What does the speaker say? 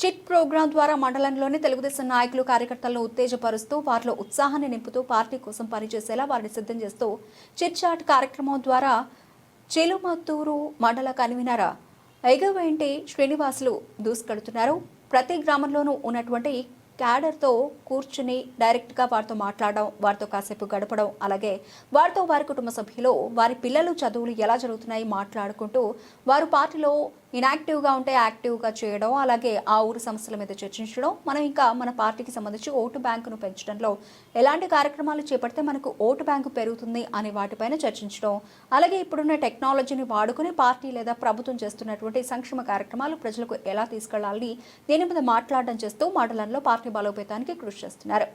Chit programme ద్వారా మండలంలోని తెలుగుదేశం నాయకులు కార్యకర్తలను ఉత్తేజపరుస్తూ వారిలో ఉత్సాహాన్ని నింపుతూ పార్టీ కోసం పనిచేసేలా వారిని సిద్ధం చేస్తూ చిట్ చాట్ కార్యక్రమం ద్వారా చిలుమత్తూరు మండల కన్వీనర్ ఎగవేంటి శ్రీనివాసులు దూసుకెడుతున్నారు. ప్రతి గ్రామంలోనూ ఉన్నటువంటి క్యాడర్తో కూర్చుని డైరెక్ట్గా వారితో మాట్లాడడం, వారితో కాసేపు గడపడం, అలాగే వారితో వారి కుటుంబ సభ్యులు వారి పిల్లలు చదువులు ఎలా జరుగుతున్నాయి మాట్లాడుకుంటూ వారు పార్టీలో ఇన్యాక్టివ్గా ఉంటే యాక్టివ్గా చేయడం, అలాగే ఆ ఊరు సమస్యల మీద చర్చించడం, మనం ఇంకా మన పార్టీకి సంబంధించి ఓటు బ్యాంకును పెంచడంలో ఎలాంటి కార్యక్రమాలు చేపడితే మనకు ఓటు బ్యాంకు పెరుగుతుంది అనే వాటిపైన చర్చించడం, అలాగే ఇప్పుడున్న టెక్నాలజీని వాడుకుని పార్టీ లేదా ప్రభుత్వం చేస్తున్నటువంటి సంక్షేమ కార్యక్రమాలు ప్రజలకు ఎలా తీసుకెళ్లాలని దీని మీద మాట్లాడడం చేస్తూ మండలంలో పార్టీ బలోపేతానికి కృషి చేస్తున్నారు.